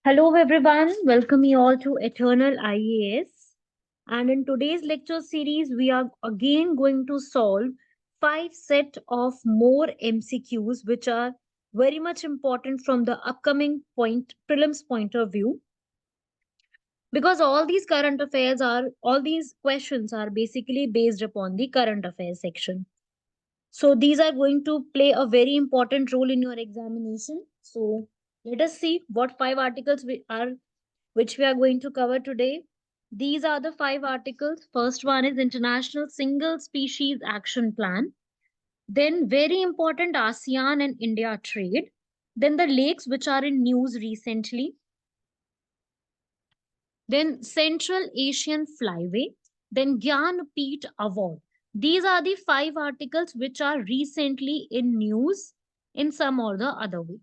Hello everyone, welcome you all to Eternal IAS. And in today's lecture series, we are again going to solve five set of more MCQs, which are very much important from the upcoming prelims point of view. Because all these questions are basically based upon the current affairs section. So these are going to play a very important role in your examination. So let us see what five articles which we are going to cover today. These are the five articles. First one is International Single Species Action Plan. Then, very important, ASEAN and India trade. Then, the lakes, which are in news recently. Then, Central Asian Flyway. Then, Gyanpeeth Award. These are the five articles which are recently in news in some or the other way.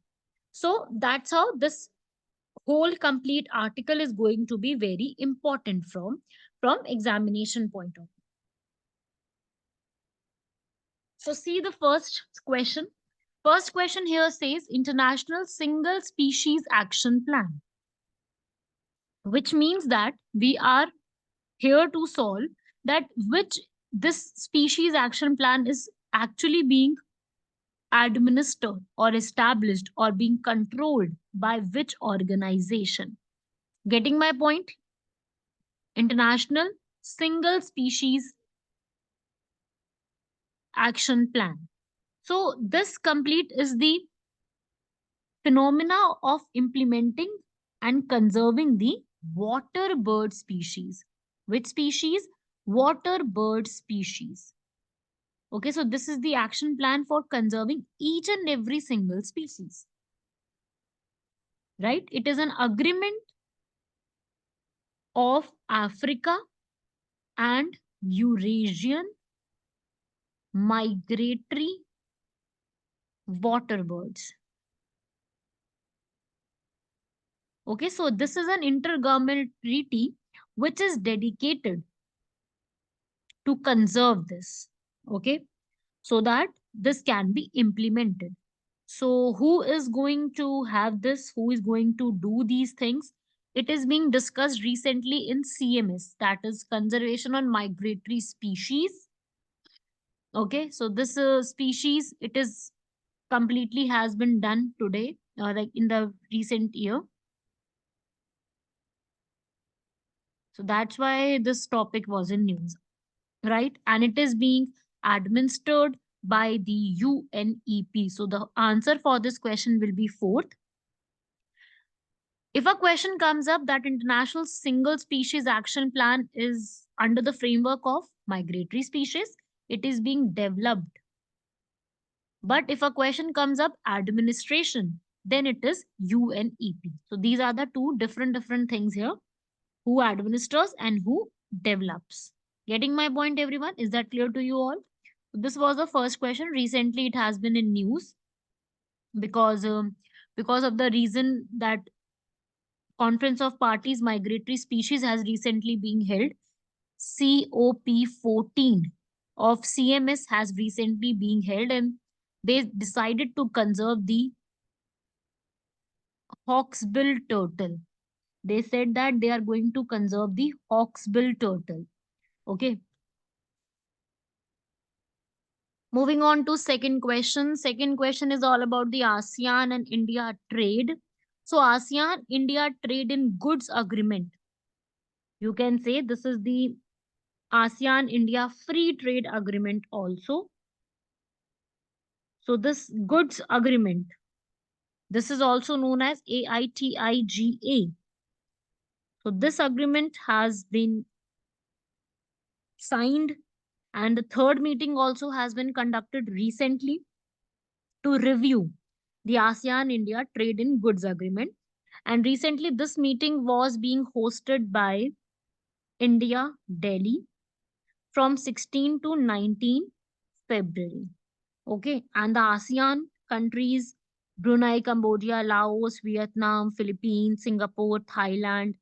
So, that's how this whole complete article is going to be very important from examination point of view. So see the first question here says International Single Species Action Plan, which means that we are here to solve that which this species action plan is actually being administered or established or being controlled by which organization. Getting my point? International Single Species Action Plan. So this complete is the phenomena of implementing and conserving the water bird species. Which species? Water bird species. Okay, so this is the action plan for conserving each and every single species. Right? It is an agreement of Africa and Eurasian migratory water birds. Okay, so this is an intergovernmental treaty which is dedicated to conserve this. Okay, so that this can be implemented. So, who is going to have this? Who is going to do these things? It is being discussed recently in CMS, that is Conservation on Migratory Species. Okay, so this species, it is completely has been done today, like in the recent year. So that's why this topic was in news, right? And it is being administered by the UNEP. So the answer for this question will be fourth. If a question comes up that International Single Species Action Plan is under the framework of migratory species, it is being developed. But if a question comes up administration, then it is UNEP. So these are the two different things here. Who administers and who develops. Getting my point, everyone? Is that clear to you all? This was the first question. Recently, it has been in news because because of the reason that Conference of Parties Migratory Species has recently been held. COP14 of CMS has recently been held, and they decided to conserve the hawksbill turtle. They said that they are going to conserve the hawksbill turtle. Okay. Moving on to second question. Second question is all about the ASEAN and India trade. So ASEAN India trade in goods agreement. You can say this is the ASEAN India free trade agreement also. So this goods agreement, this is also known as AITIGA. So this agreement has been signed, and the third meeting also has been conducted recently to review the ASEAN India Trade in Goods Agreement. And recently, this meeting was being hosted by India, Delhi, from 16 to 19 February. Okay, and the ASEAN countries Brunei, Cambodia, Laos, Vietnam, Philippines, Singapore, Thailand,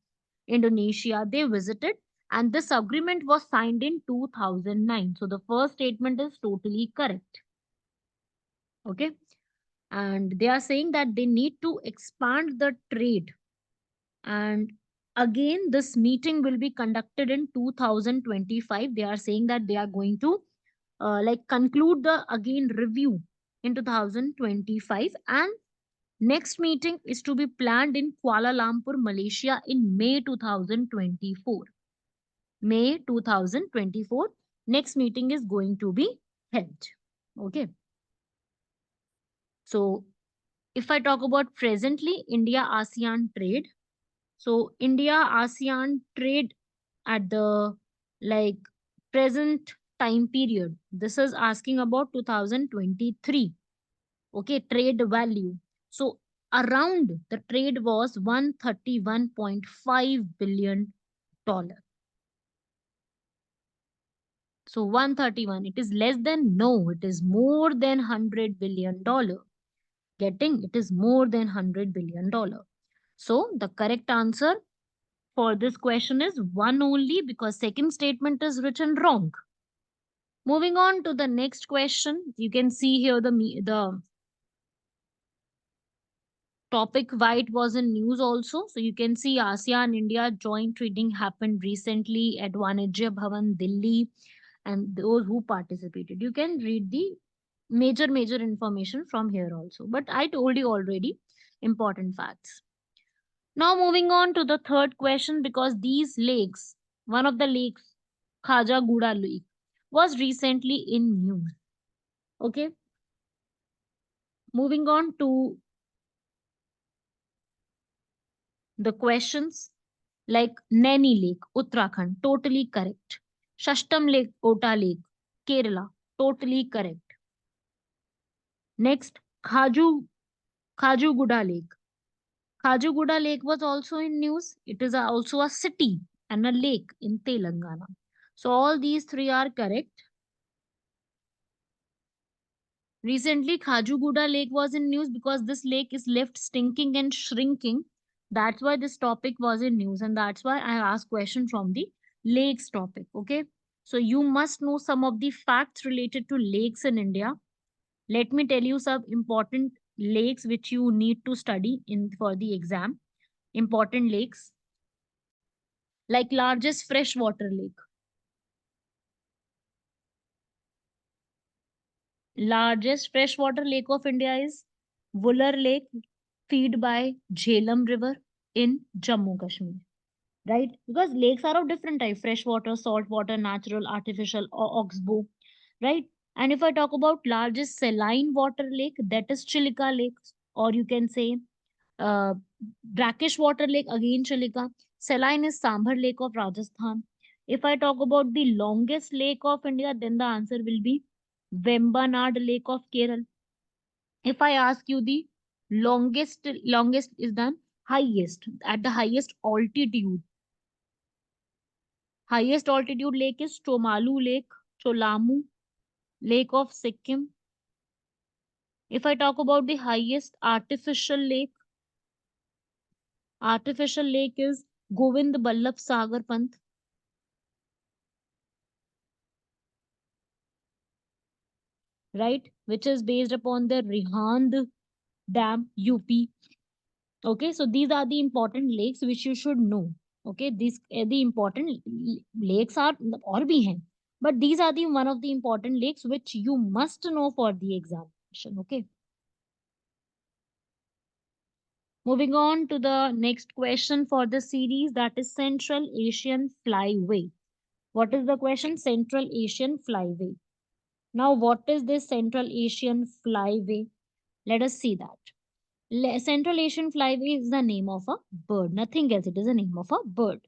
Indonesia, they visited, and this agreement was signed in 2009. So the first statement is totally correct. Okay, and they are saying that they need to expand the trade And again, this meeting will be conducted in 2025. They are saying that they are going to like conclude the again review in 2025, and next meeting is to be planned in Kuala Lumpur, Malaysia in May 2024. May 2024. Next meeting is going to be held. Okay. So if I talk about presently India ASEAN trade, so India ASEAN trade at the like present time period, this is asking about 2023. Okay, trade value. So around the trade was 131.5 billion dollar. So 131, it is less than, no, it is more than 100 billion dollar. Getting, it is more than 100 billion dollar. So the correct answer for this question is one only, because second statement is written wrong. Moving on to the next question, you can see here the topic why it was in news also. So you can see ASEAN India joint trading happened recently at Vanijya Bhavan, Delhi, and those who participated. You can read the major information from here also. But I told you already important facts. Now moving on to the third question, because these lakes, one of the lakes, Khaja Guda Lake, was recently in news. Okay. Moving on to the questions, like Naini Lake, Uttarakhand, totally correct. Shashtam Lake, Ota Lake, Kerala, totally correct. Next, Khajuguda Lake. Khajuguda Lake was also in news. It is also a city and a lake in Telangana. So all these three are correct. Recently, Khajuguda Lake was in news because this lake is left stinking and shrinking. That's why this topic was in news, and that's why I asked question from the lakes topic. Okay, so you must know some of the facts related to lakes in India. Let me tell you some important lakes which you need to study in for the exam. Important lakes, like largest freshwater lake. Largest freshwater lake of India is Vular Lake, feed by Jhelum River in Jammu Kashmir. Right? Because lakes are of different type: freshwater, saltwater, natural, artificial, or oxbow. Right? And if I talk about largest saline water lake, that is Chilika Lake, or you can say uh, brackish water lake, again Chilika. Saline is Sambhar Lake of Rajasthan. If I talk about the longest lake of India, then the answer will be Vembanad Lake of Kerala. If I ask you the longest is the highest, at the highest altitude lake is Chomalu Lake, Cholamu Lake of Sikkim. If I talk about the highest artificial lake is Govind Ballabh Sagar Pant, right? Which is based upon the Rihand Dam, UP. Okay, so these are the important lakes which you should know. Okay, these the important lakes are or bhi hain, but these are the one of the important lakes which you must know for the examination. Okay, moving on to the next question for the series, that is Central Asian Flyway. What is the question? Central Asian Flyway. Now, what is this Central Asian Flyway? Let us see that. Central Asian Flyway is the name of a bird, nothing else. It is the name of a bird.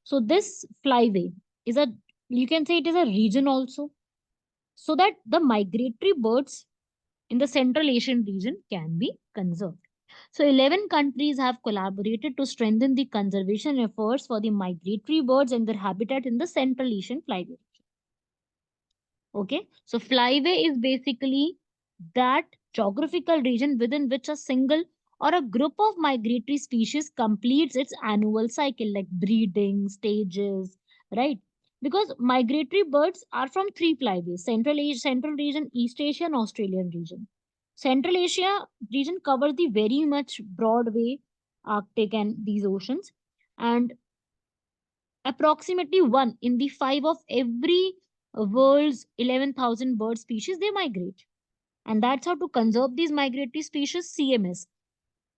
So this flyway is a, you can say it is a region also, so that the migratory birds in the Central Asian region can be conserved. So 11 countries have collaborated to strengthen the conservation efforts for the migratory birds and their habitat in the Central Asian flyway. Okay, so flyway is basically that geographical region within which a single or a group of migratory species completes its annual cycle, like breeding stages, right? Because migratory birds are from three flyways: Central Asia, Central region, East Asia, and Australian region. Central Asia region covers the very much broad way Arctic and these oceans. and approximately 1 in the 5 of every world's 11,000 bird species they migrate. And that's how to conserve these migratory species. CMS,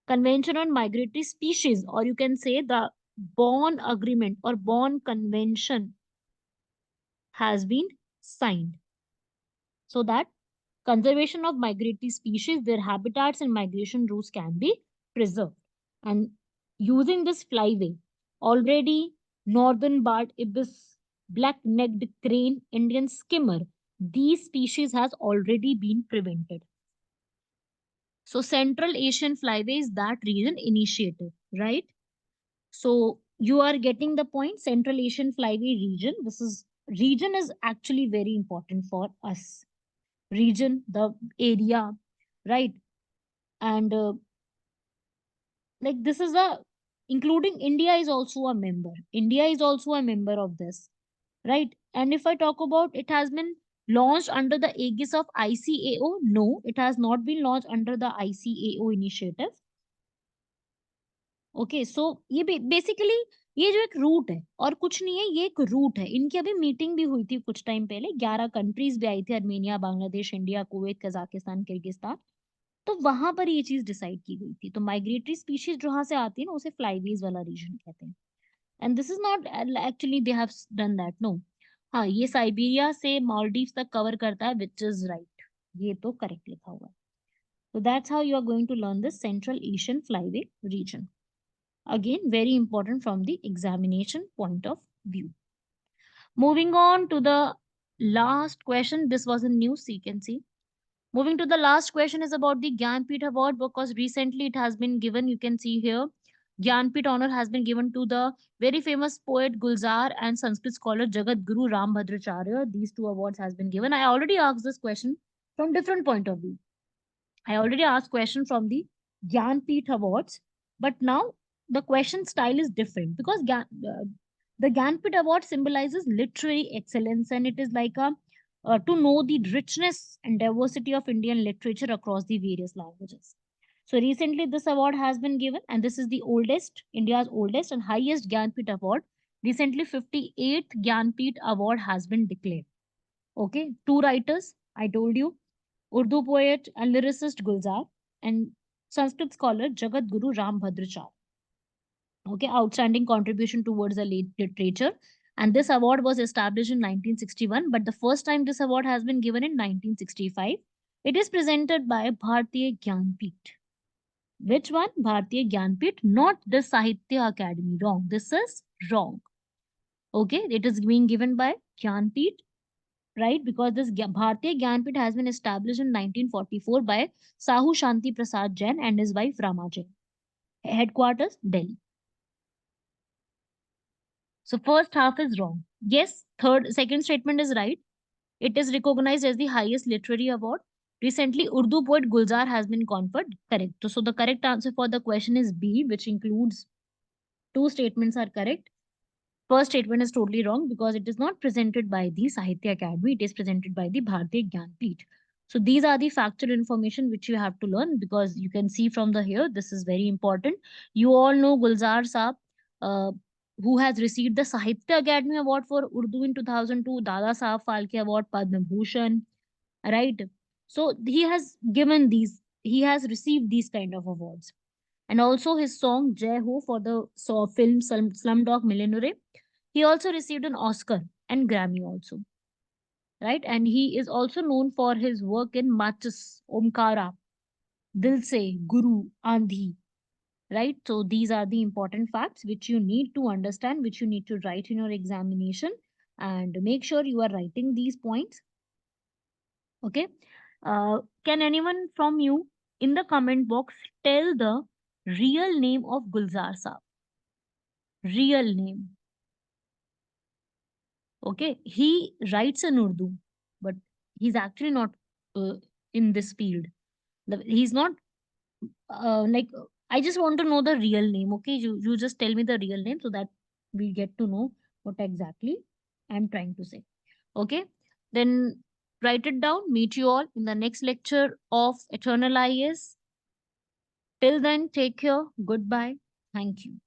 Convention on Migratory Species, or you can say the Bonn Agreement or Bonn Convention, has been signed, so that conservation of migratory species, their habitats and migration routes can be preserved. And using this flyway, already northern barred ibis, black-necked crane, Indian skimmer, these species has already been prevented. So Central Asian flyway is that region initiative, right? So you are getting the point. Central Asian flyway region. Region is actually very important for us. Region, the area, right? And like this is a including India is also a member. India is also a member of this, right? And if I talk about it has been launched under the aegis of ICAO, no, it has not been launched under the ICAO initiative. Okay so ये basically ये जो एक root है और कुछ नहीं है, ये एक रूट है। इनकी अभी मीटिंग भी हुई थी कुछ टाइम पहले, 11 कंट्रीज भी आई थी, Armenia, Bangladesh, India, Kuwait, Kazakhstan, Kyrgyzstan. तो वहां पर ये चीज डिसाइड की गई थी। तो माइग्रेटरी स्पीशीज जहां से आती है ना, उसे फ्लाईवेज वाला रीजन कहते हैं। And this is not actually they have done that, no. हाँ, ये साइबेरिया से मालदीव्स तक कवर करता है, विच इज राइट, ये तो करेक्ट लिखा हुआ है। तो that's how you are going to learn this Central Asian flyway region. Again, very important from the examination point of view. Moving on to the last question. This was in news, so you can see. Moving to the last question is about the Gyanpith Award, because recently it has been given. You can see here, Gyanpith honor has been given to the very famous poet Gulzar and Sanskrit scholar Jagat Guru Ram Bhadracharya. These two awards has been given. I already asked this question from different point of view. I already asked question from the Gyanpith Awards, but now the question style is different because the Gyanpith Award symbolizes literary excellence, and it is like a to know the richness and diversity of Indian literature across the various languages. So recently, this award has been given, and this is the oldest, India's oldest and highest Gyanpith Award. Recently, 58th Gyanpith Award has been declared. Okay, two writers, I told you, Urdu poet and lyricist Gulzar, and Sanskrit scholar Jagat Guru Ram Bhadracharya. Okay, outstanding contribution towards the literature. And this award was established in 1961, but the first time this award has been given in 1965. It is presented by Bharatiya Gyanpith. Which one? Bharatiya Gyanpith, not the Sahitya Academy. Wrong. This is wrong. Okay, it is being given by Gyanpith, right? Because this Bharatiya Gyanpith has been established in 1944 by Sahu Shanti Prasad Jain and his wife Rama Jain. Headquarters, Delhi. So first half is wrong. Yes, second statement is right. It is recognized as the highest literary award. Recently, Urdu poet Gulzar has been conferred. Correct. So the correct answer for the question is B, which includes two statements are correct. First statement is totally wrong because it is not presented by the Sahitya Academy. It is presented by the Bharatiya Gyanpith. So these are the factual information which you have to learn, because you can see from the here, this is very important. You all know Gulzar Saab, uh, who has received the Sahitya Academy Award for Urdu in 2002, Dada Saab Phalke Award, Padma Bhushan, right? So he has received these kind of awards. And also his song Jai Ho for the film Slumdog Millionaire, he also received an Oscar and Grammy also, right? And he is also known for his work in Machis, Omkara, Dil Se, Guru, Andhi, right? So these are the important facts which you need to understand, which you need to write in your examination, and make sure you are writing these points. Okay. Can anyone from you in the comment box tell the real name of Gulzar Saab? Real name. Okay, he writes in Urdu, but he's actually not uh, in this field. He's not like I just want to know the real name. Okay, you just tell me the real name so that we get to know what exactly I'm trying to say. Okay, then write it down. Meet you all in the next lecture of Eternal IAS. Till then, take care. Goodbye. Thank you.